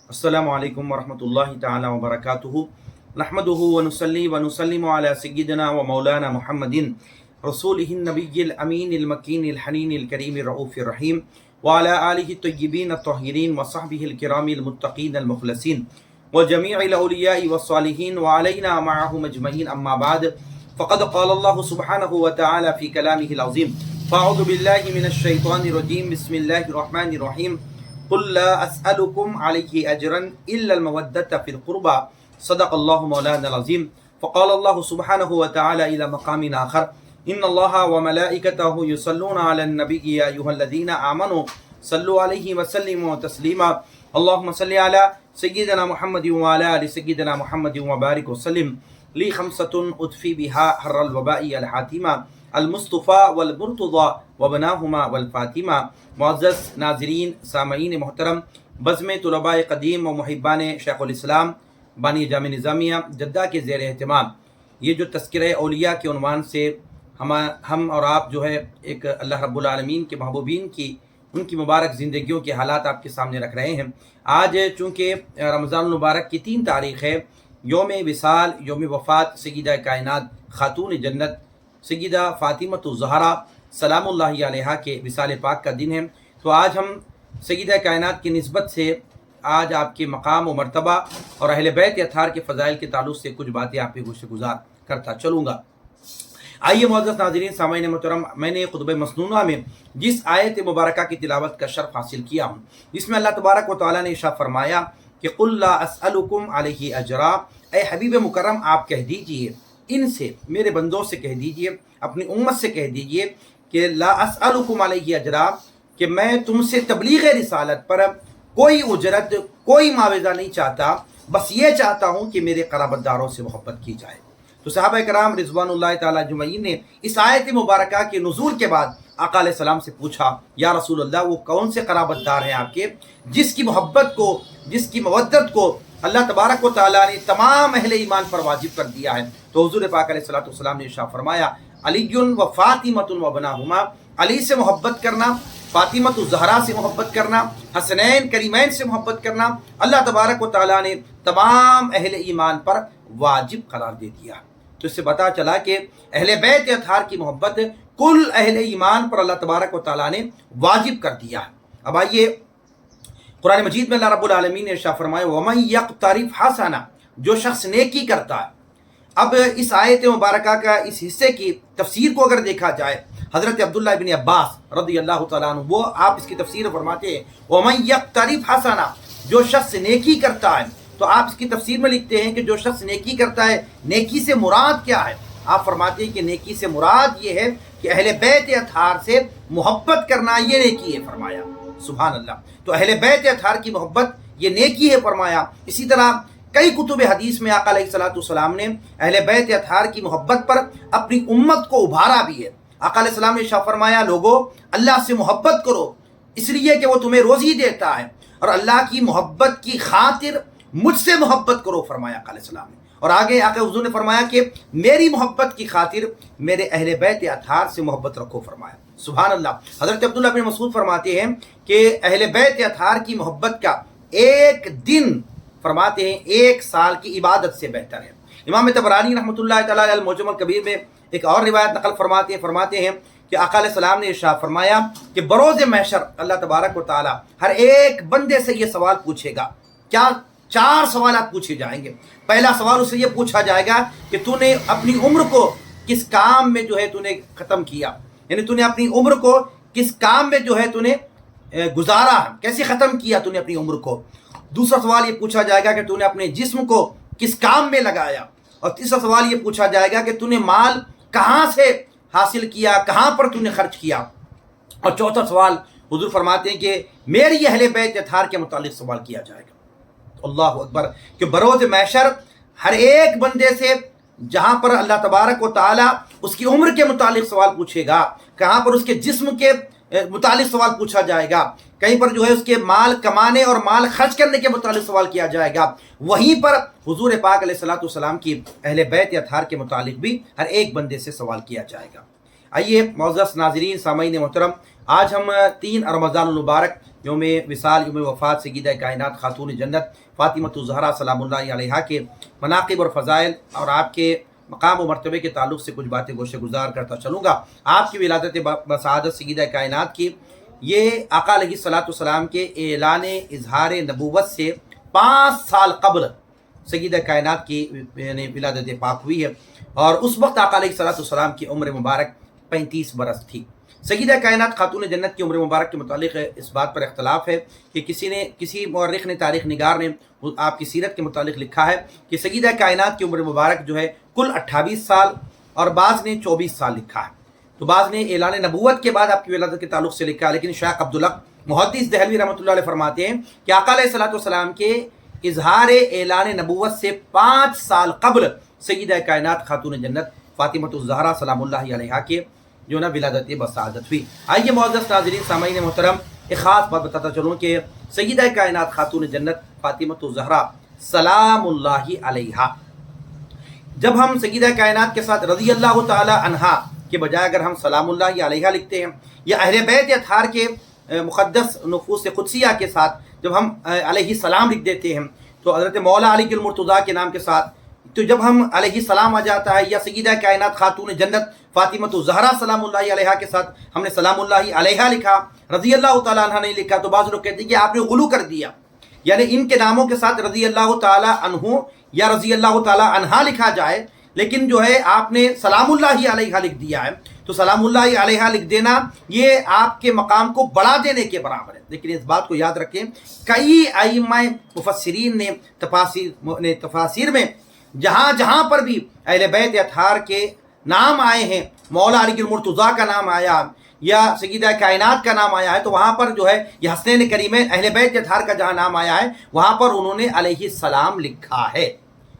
السلام علیکم ورحمۃ اللہ تعالی وبرکاتہ نحمدہ ونصلی ونسلم علی سیدنا و مولانا محمد رسولہ النبی الامین المکین الحنین الکریم الرؤوف الرحیم وعلی آلہ الطیبین الطاہرین وصحبہ الکرام المتقین المخلصین وجمیع الاولیاء والصالحین وعلینا معهم اجمعین اما بعد فقد قال اللہ سبحانہ وتعالی فی کلامہ العظیم فاعوذ باللہ من الشیطان الرجیم بسم اللہ الرحمن الرحیم قل لا اسألكم عليه اجرا الا المودة في القربى صدق الله مولانا العظيم فقال الله سبحانه وتعالى الى مقام آخر ان الله وملائكته يصلون على النبي يا ايها الذين امنوا صلوا عليه وسلموا تسليما اللهم صل على سيدنا محمد وعلى ال سيدنا محمد وبارك وسلم لي خمسة اطفي بها حر الوباء الحاتمة المصطفیٰ والمرتضیٰ وبناہما والفاطمہ۔ معزز ناظرین سامعین محترم، بزم طلباء قدیم و محبان شیخ الاسلام بانی جامع نظامیہ جدہ کے زیر اہتمام یہ جو تذکرہ اولیاء کے عنوان سے ہم اور آپ جو ہے ایک اللہ رب العالمین کے محبوبین کی ان کی مبارک زندگیوں کے حالات آپ کے سامنے رکھ رہے ہیں۔ آج چونکہ رمضان المبارک کی 3 تاریخ ہے، یوم وصال، یوم وفات سیدہ کائنات خاتون جنت سیدہ فاطمۃ الزہرا سلام اللہ علیہا کے وصال پاک کا دن ہے، تو آج ہم سیدہ کائنات کی نسبت سے آج آپ کے مقام و مرتبہ اور اہل بیت اطہار کے فضائل کے تعلق سے کچھ باتیں آپ کے گوشے گزار کرتا چلوں گا۔ آئیے معزز ناظرین سامعین محترم، میں نے خطبہ مسنونہ میں جس آیت مبارکہ کی تلاوت کا شرف حاصل کیا ہوں، جس میں اللہ تبارک و تعالیٰ نے ارشاد فرمایا کہ قل لا اسألکم علیہ اجرا، اے حبیب مکرم آپ کہہ دیجئے ان سے، میرے بندوں سے کہہ دیجئے، اپنی امت سے کہہ دیجئے کہ لا اسألکم علیہ اجرا، کہ میں تم سے تبلیغ رسالت پر کوئی اجرت، کوئی معاوضہ نہیں چاہتا، بس یہ چاہتا ہوں کہ میرے قرابت داروں سے محبت کی جائے۔ تو صحابہ کرام رضوان اللہ تعالیٰ اجمعین نے اس آیت مبارکہ کے نزول کے بعد آقا علیہ السلام سے پوچھا، یا رسول اللہ وہ کون سے قرابت دار ہیں آپ کے جس کی محبت کو، جس کی مودت کو اللہ تبارک و تعالیٰ نے تمام اہل ایمان پر واجب کر دیا ہے؟ تو حضور پاک علیہ السلام نے ارشاد فرمایا علی و فاطمۃ و بناہما، علی سے محبت کرنا، فاطمۃ الزہرا سے محبت کرنا، حسنین کریمین سے محبت کرنا اللہ تبارک و تعالیٰ نے تمام اہل ایمان پر واجب قرار دے دیا۔ تو اس سے پتہ چلا کہ اہل بیت اطہار کی محبت کل اہل ایمان پر اللہ تبارک و تعالیٰ نے واجب کر دیا ہے۔ اب آئیے قرآن مجید میں اللہ رب العالمین نے ارشاد فرمایا وَمَن يَقْتَرِفْ حَسَنًا، جو شخص نیکی کرتا ہے۔ اب اس آیت مبارکہ کا اس حصے کی تفسیر کو اگر دیکھا جائے، حضرت عبداللہ بن عباس رضی اللہ تعالیٰ عنہ وہ آپ اس کی تفسیر فرماتے ہیں وَمَن يَقْتَرِفْ حَسَنًا، جو شخص نیکی کرتا ہے، تو آپ اس کی تفسیر میں لکھتے ہیں کہ جو شخص نیکی کرتا ہے، نیکی سے مراد کیا ہے؟ آپ فرماتے ہیں کہ نیکی سے مراد یہ ہے کہ اہل بیت اطہار سے محبت کرنا، یہ نیکی ہے فرمایا۔ سبحان اللہ، تو اہل بیت اطہار کی محبت یہ نیکی ہے فرمایا۔ اسی طرح کئی کتب حدیث میں آقا علیہ السلام نے اہل بیت اطہار کی محبت پر اپنی امت کو ابھارا بھی ہے۔ آقا علیہ السلام نے ارشاد فرمایا لوگو اللہ سے محبت کرو اس لیے کہ وہ تمہیں روزی دیتا ہے، اور اللہ کی محبت کی خاطر مجھ سے محبت کرو فرمایا آقا علیہ السلام نے۔ اور آگے آقا حضور نے فرمایا کہ میری محبت کی خاطر میرے اہل بیت اطہار سے محبت رکھو فرمایا۔ سبحان اللہ، حضرت عبداللہ بن مسعود فرماتے ہیں کہ اہل بیت اطہار کی محبت کا ایک دن فرماتے ہیں 1 سال کی عبادت سے بہتر ہے۔ امام طبرانی رحمۃ اللہ تعالیٰ علیہ المعجم الکبیر میں ایک اور روایت نقل فرماتے ہیں کہ آقا علیہ السلام نے ارشاد فرمایا کہ بروز محشر اللہ تبارک و تعالیٰ ہر ایک بندے سے یہ سوال پوچھے گا۔ کیا؟ 4 سوالات پوچھے جائیں گے۔ پہلا سوال اسے یہ پوچھا جائے گا کہ تو نے اپنی عمر کو کس کام میں جو ہے تو نے ختم کیا، یعنی تو نے اپنی عمر کو کس کام میں جو ہے تو نے گزارا، کیسے ختم کیا تو نے اپنی عمر کو۔ دوسرا سوال یہ پوچھا جائے گا کہ تو نے اپنے جسم کو کس کام میں لگایا، اور تیسرا سوال یہ پوچھا جائے گا کہ تو نے مال کہاں سے حاصل کیا، کہاں پر تو نے خرچ کیا، اور چوتھا سوال حضور فرماتے ہیں کہ میری اہل بیت اطہار کے متعلق سوال کیا جائے گا۔ اللہ اکبر، کہ بروز محشر ہر ایک بندے سے جہاں پر اللہ تبارک و تعالیٰ اس کی عمر کے متعلق سوال پوچھے گا، کہاں پر اس کے جسم کے متعلق سوال پوچھا جائے گا، کہیں پر جو ہے اس کے مال کمانے اور مال خرچ کرنے کے متعلق سوال کیا جائے گا، وہیں پر حضور پاک علیہ السلام کی اہل بیت اطہار کے متعلق بھی ہر ایک بندے سے سوال کیا جائے گا۔ آئیے معزز ناظرین سامعین محترم، آج ہم 3 رمضان المبارک یوم وصال یوم وفات سیدہ کائنات خاتون جنت فاطمۃ الزہرا سلام اللہ علیہا کے مناقب اور فضائل اور آپ کے مقام و مرتبے کے تعلق سے کچھ باتیں گوشہ گزار کرتا چلوں گا۔ آپ کی ولادت بسعادت سیدہ کائنات کی یہ آقا علیہ الصلوۃ والسلام کے اعلان اظہار نبوت سے 5 سال قبل سیدہ کائنات کی ولادت پاک ہوئی ہے، اور اس وقت آقا علیہ الصلوۃ والسلام کی عمر مبارک 35 برس تھی۔ سیدہ کائنات خاتون جنت کی عمر مبارک کے متعلق اس بات پر اختلاف ہے کہ کسی مورخ نے، تاریخ نگار نے آپ کی سیرت کے متعلق لکھا ہے کہ سیدہ کائنات کی عمر مبارک جو ہے کل 28 سال، اور بعض نے 24 سال لکھا ہے۔ تو بعض نے اعلان نبوت کے بعد آپ کی ولادت کے تعلق سے لکھا ہے، لیکن شیخ عبدالحق محدث دہلوی رحمۃ اللہ علیہ فرماتے ہیں کہ آقا علیہ الصلوۃ والسلام کے اظہار اعلان نبوت سے 5 سال قبل سیدہ کائنات خاتون جنت فاطمۃ الزہرا سلام اللہ علیہا کے جو نا ولادت بسعادت ہوئی۔ آئیے معزز ناظرین سامعین محترم، ایک خاص بات بتاتا چلوں کہ سیدہ کائنات خاتون جنت فاطمۃ الزہرا سلام اللہ علیہا، جب ہم سیدہ کائنات کے ساتھ رضی اللہ تعالی عنہا کے بجائے اگر ہم سلام اللہ علیہا لکھتے ہیں، یا اہل بیت اطہار کے مقدس نفوس قدسیہ کے ساتھ جب ہم علیہ السلام لکھ دیتے ہیں، تو حضرت مولا علی المرتضیٰ کے نام کے ساتھ تو جب ہم علیہ السلام آ جاتا ہے، یا سیدہ کائنات خاتون جنت فاطمۃ الزہرا سلام اللہ علیہا کے ساتھ ہم نے سلام اللہ علیہا لکھا، رضی اللہ تعالیٰ عنہ نہیں لکھا، تو بعض لوگ کہتے ہیں کہ آپ نے غلو کر دیا، یعنی ان کے ناموں کے ساتھ رضی اللہ تعالیٰ عنہ یا رضی اللہ تعالیٰ عنہا لکھا جائے، لیکن جو ہے آپ نے سلام اللہ علیہا لکھ دیا ہے۔ تو سلام اللہ علیہا لکھ دینا یہ آپ کے مقام کو بڑھا دینے کے برابر ہے۔ لیکن اس بات کو یاد رکھیں، کئی ائمہ مفسرین نے تفاسیر میں جہاں جہاں پر بھی اہل بیت اطہار کے نام آئے ہیں، مولا علی المرتضیٰ کا نام آیا یا سیدہ کائنات کا نام آیا ہے، تو وہاں پر جو ہے یہ حسنین کریمین اہل بیت اطہار کا جہاں نام آیا ہے وہاں پر انہوں نے علیہ السلام لکھا ہے۔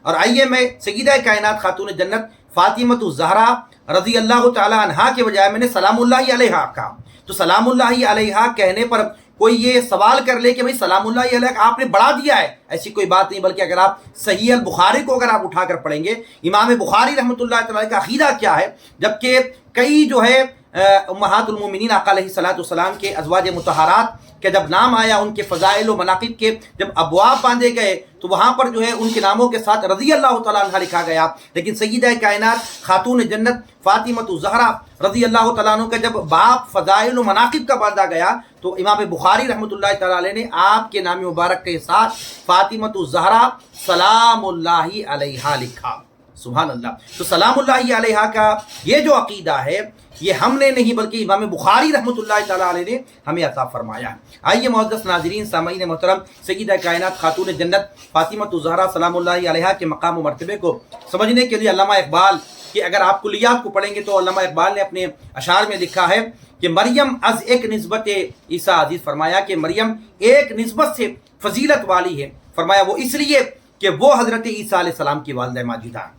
اور آئیے میں سیدہ کائنات خاتون جنت فاطمۃ الزہرا رضی اللہ تعالی عنہا کے بجائے میں نے سلام اللہ علیہا کہا، تو سلام اللہ علیہا کہنے پر کوئی یہ سوال کر لے کہ بھئی سلام اللہ علیہ آپ نے بڑھا دیا ہے، ایسی کوئی بات نہیں، بلکہ اگر آپ صحیح البخاری کو اگر آپ اٹھا کر پڑھیں گے، امام بخاری رحمۃ اللہ تعالی کا عقیدہ کیا ہے، جبکہ کئی جو ہے امہات المومنین آقا علیہ الصلوۃ والسلام کے ازواج مطہرات کے جب نام آیا، ان کے فضائل و مناقب کے جب ابواب باندھے گئے تو وہاں پر جو ہے ان کے ناموں کے ساتھ رضی اللہ تعالیٰ عنہ لکھا گیا، لیکن سیدہ کائنات خاتون جنت فاطمۃ الزہرا رضی اللہ تعالیٰ عنہ کا جب باب فضائل و مناقب کا باندھا گیا تو امام بخاری رحمۃ اللہ تعالیٰ علیہ نے آپ کے نام مبارک کے ساتھ فاطمۃ الزہرا سلام اللہ علیہا لکھا۔ سبحان اللہ۔ تو سلام اللہ علیہا کا یہ جو عقیدہ ہے یہ ہم نے نہیں بلکہ امام بخاری رحمۃ اللہ تعالیٰ علیہ نے ہمیں عطا فرمایا ہے۔ آئیے معزز ناظرین سامعین محترم، سیدہ کائنات خاتون جنت فاطمۃ الزہرا سلام اللہ علیہا کے مقام و مرتبے کو سمجھنے کے لیے علامہ اقبال کہ اگر آپ کلیات کو پڑھیں گے تو علامہ اقبال نے اپنے اشعار میں لکھا ہے کہ مریم از ایک نسبت عیسیٰ عزیز، فرمایا کہ مریم ایک نسبت سے فضیلت والی ہے، فرمایا وہ اس لیے کہ وہ حضرت عیسیٰ علیہ السلام کی والدہ ماجدہ ہے،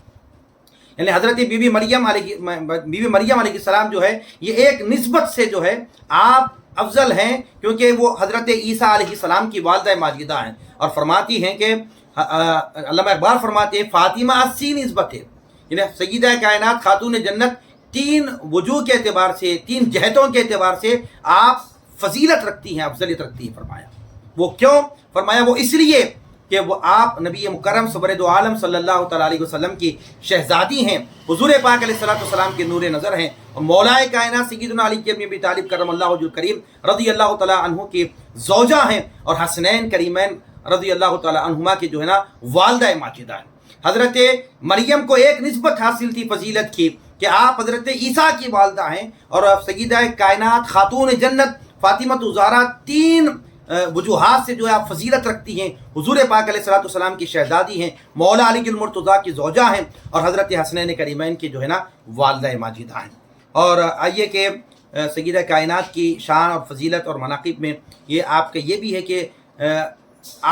یعنی حضرت بی بی مریم علیہ السلام جو ہے یہ ایک نسبت سے جو ہے آپ افضل ہیں، کیونکہ وہ حضرت عیسیٰ علیہ السلام کی والدہ ماجدہ ہیں۔ اور فرماتی ہیں کہ علامہ اقبال فرماتے ہیں فاطمہ اسی نسبت ہے، یعنی سیدہ کائنات خاتون جنت 3 وجوہ کے اعتبار سے، 3 جہتوں کے اعتبار سے آپ فضیلت رکھتی ہیں، افضلیت رکھتی ہیں۔ فرمایا وہ کیوں؟ فرمایا وہ اس لیے کہ وہ آپ نبی مکرم سرور دو عالم صلی اللہ تعالیٰ علیہ وسلم کی شہزادی ہیں، حضور پاک علیہ السلام کے نور نظر ہیں، اور مولا کائنات سیدنا علی ابن ابی طالب کرم اللہ وجہہ الکریم رضی اللہ تعالیٰ عنہ کی زوجہ ہیں، اور حسنین کریمین رضی اللہ تعالیٰ عنہما کی جو ہے نا والدہ ماجدہ ہیں۔ حضرت مریم کو ایک نسبت حاصل تھی فضیلت کی کہ آپ حضرت عیسیٰ کی والدہ ہیں، اور سیدہ کائنات خاتون جنت فاطمۃ الزہرا 3 وجوہات سے جو ہے آپ فضیلت رکھتی ہیں، حضور پاک علیہ السلام کی شہزادی ہیں، مولا علی المرتضیٰ کی زوجہ ہیں، اور حضرت حسنین کریمین کی جو ہے نا والدہ ماجدہ ہیں۔ اور آئیے کہ سیدہ کائنات کی شان اور فضیلت اور مناقب میں یہ آپ کا یہ بھی ہے کہ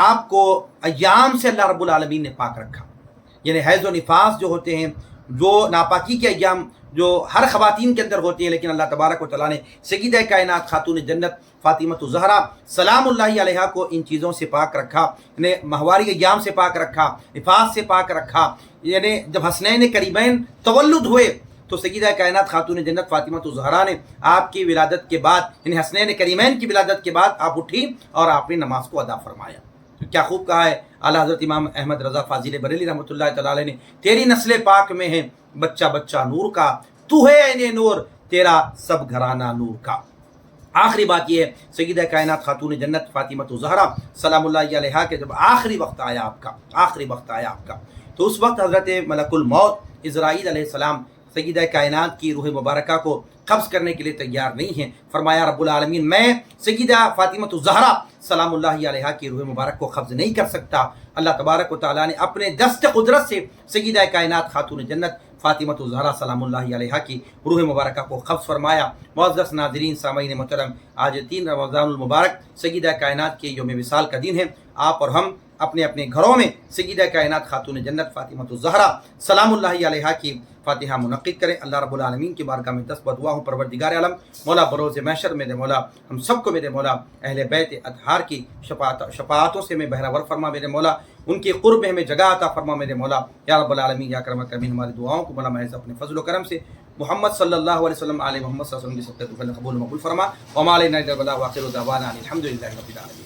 آپ کو ایام سے اللہ رب العالمین نے پاک رکھا، یعنی حیض و نفاس جو ہوتے ہیں، جو ناپاکی کے ایام جو ہر خواتین کے اندر ہوتی ہیں، لیکن اللہ تبارک و تعالیٰ نے سیدہ کائنات خاتون جنت فاطمۃ الزہرا سلام اللہ علیہا کو ان چیزوں سے پاک رکھا، یعنی ماہواری ایام سے پاک رکھا، نفاس سے پاک رکھا، یعنی جب حسنین کریمین تولد ہوئے تو سیدہ کائنات خاتون جنت فاطمہ الزہرا نے آپ کی ولادت کے بعد یعنی حسنین کریمین کی ولادت کے بعد آپ اٹھی اور آپ نے نماز کو ادا فرمایا. تو کیا خوب کہا ہے اعلیٰ حضرت امام احمد رضا فاضل بریلوی رحمۃ اللہ تعالی علیہ نے، تیری نسل پاک میں ہے بچہ بچہ نور کا، تو ہے عین نور، تیرا سب گھرانہ نور کا. آخری بات یہ ہے سیدہ کائنات خاتون جنت فاطمہ الزہرا سلام اللہ علیہا کے جب آخری وقت آیا آپ کا تو اس وقت حضرت ملک الموت عزرائیل علیہ السلام سیدہ کائنات کی روح مبارکہ کو قبض کرنے کے لیے تیار نہیں ہیں. فرمایا رب العالمین میں سیدہ فاطمہ الزہرا سلام اللہ علیہا کی روح مبارک کو قبض نہیں کر سکتا. اللہ تبارک و تعالیٰ نے اپنے دست قدرت سے سیدہ کائنات خاتون جنت فاطمہ الزہرا سلام اللہ علیہا کی روح مبارکہ کو قبض فرمایا. معزز ناظرین سامعین محترم، آج 3 رمضان المبارک سیدہ کائنات کے یوم وصال کا دن ہے. آپ اور ہم اپنے اپنے گھروں میں سیدہ کائنات خاتون جنت فاطمہ الزہرا سلام اللہ علیہا کی فاتحہ منعقد کریں. اللہ رب العالمین کی بارگاہ میں دست بدعا ہوں پروردگار عالم مولا بروز محشر میرے مولا ہم سب کو میرے مولا اہل بیت اطہار کی شفاعتوں سے میں بہرور فرما میرے مولا، ان کے قرب ہمیں جگہ عطا فرما میرے مولا. یا رب العالمین یا اکرم الاکرمین، ہماری دعاؤں کو مولا محض اپنے فضل و کرم سے محمد صلی اللہ علیہ وسلم آل محمد صلی اللہ علیہ وسلم کی صدقہ قبول مقبول فرما. وما علینا الا البلاغ وآخر دعوانا الحمد للہ رب العالمین.